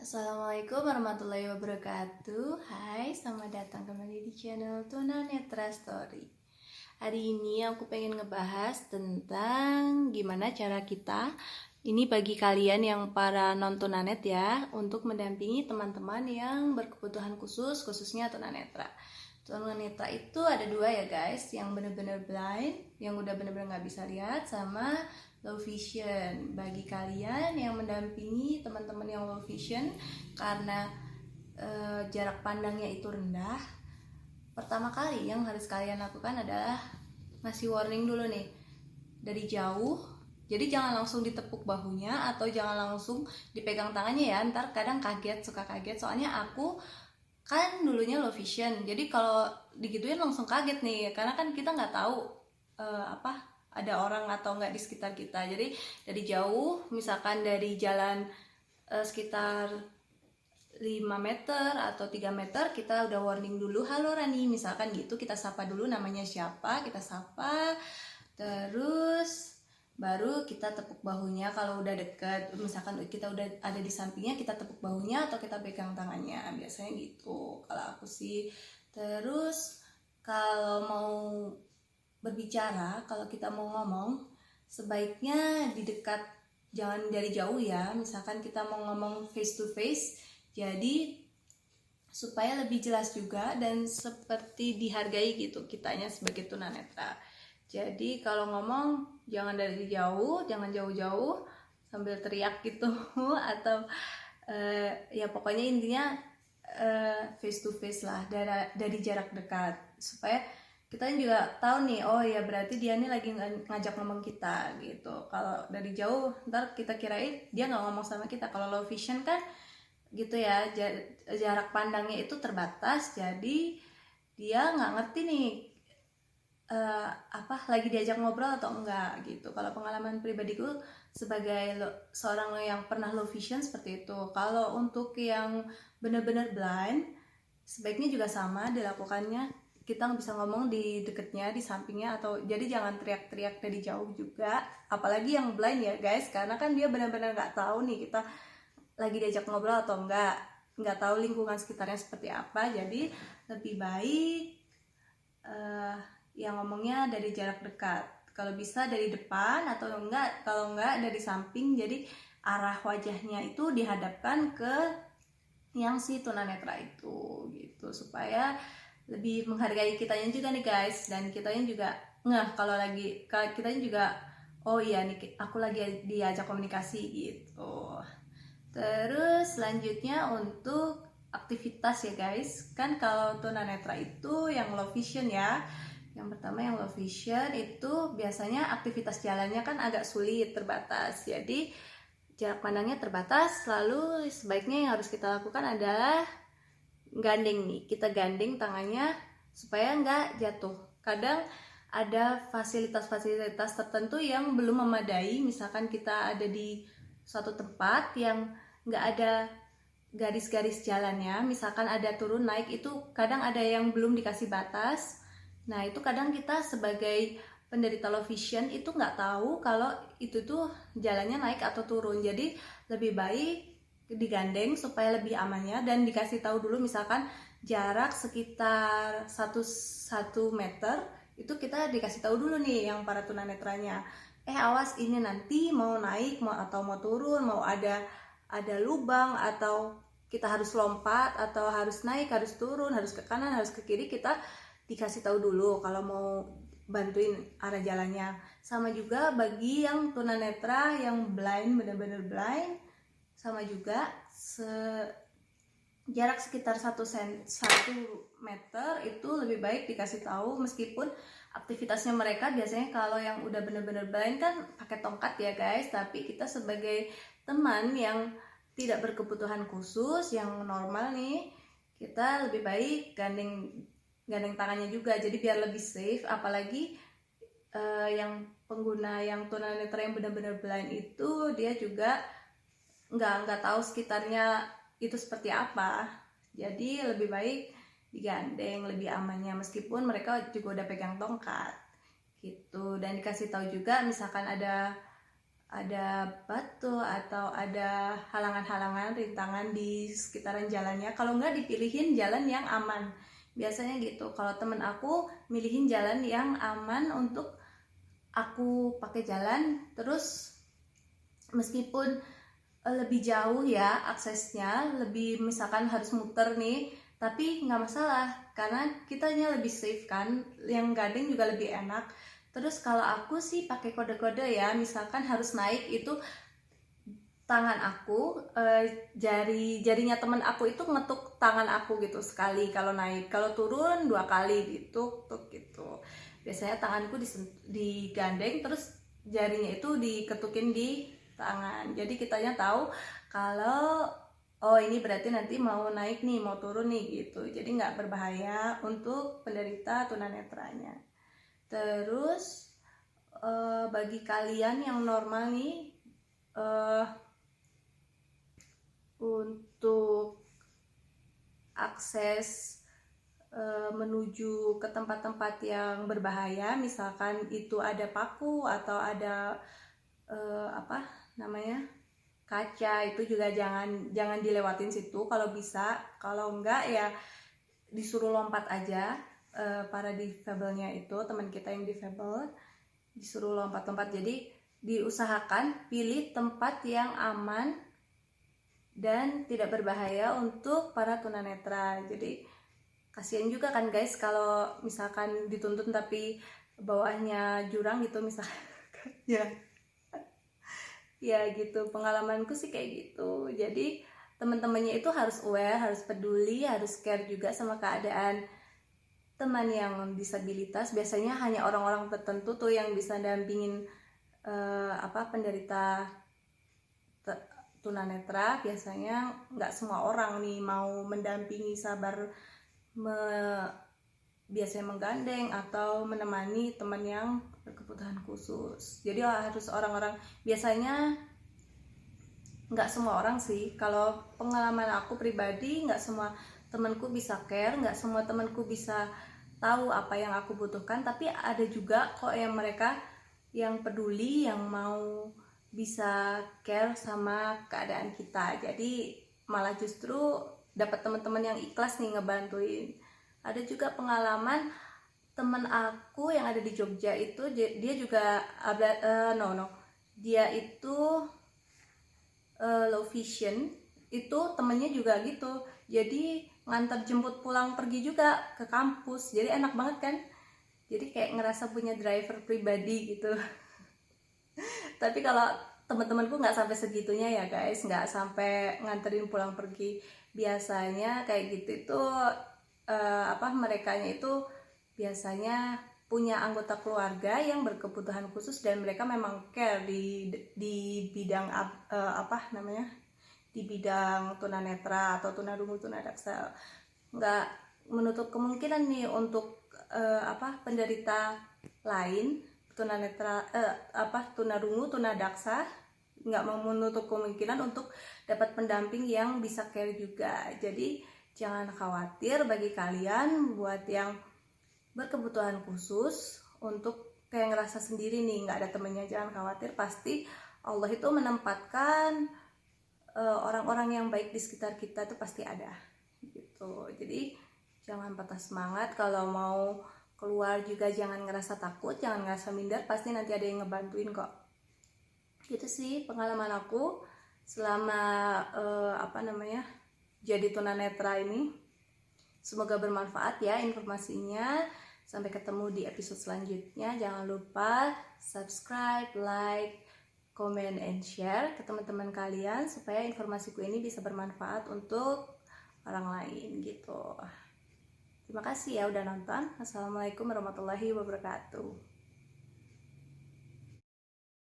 Assalamualaikum warahmatullahi wabarakatuh. Hai, selamat datang kembali di channel Tunanetra Story. Hari ini aku pengen ngebahas tentang gimana cara kita ini bagi kalian yang para non tunanet ya, untuk mendampingi teman-teman yang berkebutuhan khusus, khususnya tunanetra. Tunanetra itu ada dua ya guys, yang benar-benar blind, yang udah benar-benar nggak bisa lihat, sama low vision. Bagi kalian yang mendampingi teman-teman yang low vision karena jarak pandangnya itu rendah, pertama kali yang harus kalian lakukan adalah ngasih warning dulu nih dari jauh. Jadi jangan langsung ditepuk bahunya atau jangan langsung dipegang tangannya ya, ntar kadang suka kaget. Soalnya aku kan dulunya low vision, jadi kalau digituin langsung kaget nih, karena kan kita nggak tahu ada orang atau nggak di sekitar kita. Jadi dari jauh, misalkan dari jalan sekitar 5 meter atau 3 meter, kita udah warning dulu, halo Rani, misalkan gitu, kita sapa dulu namanya siapa, kita sapa, terus baru kita tepuk bahunya. Kalau udah deket, misalkan kita udah ada di sampingnya, kita tepuk bahunya atau kita pegang tangannya, biasanya gitu kalau aku sih. Terus kalau mau berbicara, kalau kita mau ngomong, sebaiknya di dekat, jangan dari jauh ya. Misalkan kita mau ngomong face to face, jadi supaya lebih jelas juga dan seperti dihargai gitu kitanya sebagai tunanetra. Jadi kalau ngomong jangan dari jauh, jangan jauh-jauh sambil teriak gitu atau ya pokoknya intinya face to face lah, dari jarak dekat, supaya kita juga tahu nih, oh ya berarti dia nih lagi ngajak ngomong kita gitu. Kalau dari jauh ntar kita kirain dia nggak ngomong sama kita. Kalau low vision kan gitu ya, jarak pandangnya itu terbatas, jadi dia nggak ngerti nih lagi diajak ngobrol atau enggak gitu. Kalau pengalaman pribadiku sebagai seorang yang pernah low vision seperti itu. Kalau untuk yang benar-benar blind, sebaiknya juga sama dilakukannya. Kita bisa ngomong di deketnya, di sampingnya, atau jadi jangan teriak-teriak dari jauh juga. Apalagi yang blind ya guys, karena kan dia benar-benar nggak tahu nih kita lagi diajak ngobrol atau nggak tahu lingkungan sekitarnya seperti apa. Jadi lebih baik yang ngomongnya dari jarak dekat, kalau bisa dari depan, atau kalau enggak dari samping, jadi arah wajahnya itu dihadapkan ke yang si tunanetra itu gitu, supaya lebih menghargai kitanya juga nih guys, dan kitanya juga kalau kitanya juga, oh iya nih aku lagi diajak komunikasi gitu. Terus selanjutnya untuk aktivitas ya guys, kan kalau tunanetra itu yang low vision ya. Yang pertama yang low vision itu biasanya aktivitas jalannya kan agak sulit, terbatas. Jadi jarak pandangnya terbatas, lalu sebaiknya yang harus kita lakukan adalah gandeng nih. Kita gandeng tangannya supaya nggak jatuh. Kadang ada fasilitas-fasilitas tertentu yang belum memadai, misalkan kita ada di suatu tempat yang nggak ada garis-garis jalannya, misalkan ada turun naik, itu kadang ada yang belum dikasih batas. Nah itu kadang kita sebagai penderita low vision itu nggak tahu kalau itu tuh jalannya naik atau turun. Jadi lebih baik digandeng supaya lebih amannya, dan dikasih tahu dulu, misalkan jarak sekitar 1 meter itu kita dikasih tahu dulu nih yang para tunanetranya, awas ini nanti mau naik atau mau turun, mau ada lubang, atau kita harus lompat, atau harus naik, harus turun, harus ke kanan, harus ke kiri, kita dikasih tahu dulu kalau mau bantuin arah jalannya. Sama juga bagi yang tunanetra yang blind, benar-benar blind, sama juga jarak sekitar 1 meter itu lebih baik dikasih tahu, meskipun aktivitasnya mereka biasanya kalau yang udah bener-bener blind kan pakai tongkat ya guys, tapi kita sebagai teman yang tidak berkebutuhan khusus, yang normal nih, kita lebih baik gandeng tangannya juga, jadi biar lebih safe. Apalagi yang pengguna yang tunanetra yang benar-benar blind itu dia juga nggak tahu sekitarnya itu seperti apa, jadi lebih baik digandeng, lebih amannya, meskipun mereka juga udah pegang tongkat gitu. Dan dikasih tahu juga misalkan ada ada batu atau ada halangan-halangan, rintangan di sekitaran jalannya. Kalau nggak, dipilihin jalan yang aman. Biasanya gitu. Kalau temen aku milihin jalan yang aman untuk aku pakai jalan. Terus meskipun lebih jauh ya aksesnya, lebih misalkan harus muter nih, tapi nggak masalah karena kitanya lebih safe kan, yang gandeng juga lebih enak. Terus kalau aku sih pakai kode-kode ya, misalkan harus naik itu tangan aku, jarinya temen aku itu ngetuk tangan aku gitu sekali kalau naik, kalau turun 2 kali gitu tuk gitu. Biasanya tanganku digandeng, terus jarinya itu diketukin di tangan, jadi kitanya tahu kalau oh ini berarti nanti mau naik nih, mau turun nih gitu, jadi nggak berbahaya untuk penderita tunanetranya. Terus bagi kalian yang normal nih, untuk akses menuju ke tempat-tempat yang berbahaya, misalkan itu ada paku atau ada apa namanya, kaca, itu juga jangan dilewatin situ kalau bisa. Kalau enggak ya disuruh lompat aja. Para difabelnya itu, teman kita yang difabel, disuruh lompat-lompat. Jadi diusahakan pilih tempat yang aman dan tidak berbahaya untuk para tunanetra. Jadi kasihan juga kan guys kalau misalkan dituntun tapi bawahnya jurang gitu misalkan. Ya ya gitu, pengalamanku sih kayak gitu. Jadi teman-temannya itu harus aware, harus peduli, harus care juga sama keadaan teman yang disabilitas. Biasanya hanya orang-orang tertentu tuh yang bisa dampingin penderita tunanetra. Biasanya nggak semua orang nih mau mendampingi, sabar biasanya menggandeng atau menemani teman yang berkebutuhan khusus. Jadi harus orang-orang, biasanya nggak semua orang sih. Kalau pengalaman aku pribadi, nggak semua temanku bisa care, nggak semua temanku bisa tahu apa yang aku butuhkan, tapi ada juga kok yang mereka yang peduli, yang mau bisa care sama keadaan kita. Jadi malah justru dapat teman-teman yang ikhlas nih ngebantuin. Ada juga pengalaman teman aku yang ada di Jogja itu, dia juga dia itu low vision, itu temennya juga gitu. Jadi ngantar jemput pulang pergi juga ke kampus, jadi enak banget kan, jadi kayak ngerasa punya driver pribadi gitu. Tapi kalau teman-temanku nggak sampai segitunya ya guys, nggak sampai nganterin pulang pergi. Biasanya kayak gitu itu merekanya itu biasanya punya anggota keluarga yang berkebutuhan khusus dan mereka memang care di bidang di bidang tunanetra atau tunarungu tunadaksa. Nggak menutup kemungkinan nih untuk penderita lain tunanetra tunarungu tunadaksa, nggak mau menutup kemungkinan untuk dapat pendamping yang bisa care juga. Jadi jangan khawatir bagi kalian buat yang berkebutuhan khusus, untuk kayak ngerasa sendiri nih nggak ada temennya, jangan khawatir. Pasti Allah itu menempatkan orang-orang yang baik di sekitar kita tuh pasti ada gitu. Jadi jangan patah semangat, kalau mau keluar juga jangan ngerasa takut, jangan ngerasa minder, pasti nanti ada yang ngebantuin kok. Gitu sih pengalaman aku selama jadi tunanetra ini. Semoga bermanfaat ya informasinya. Sampai ketemu di episode selanjutnya. Jangan lupa subscribe, like, comment, and share ke teman-teman kalian supaya informasiku ini bisa bermanfaat untuk orang lain gitu. Terima kasih ya udah nonton. Assalamualaikum warahmatullahi wabarakatuh.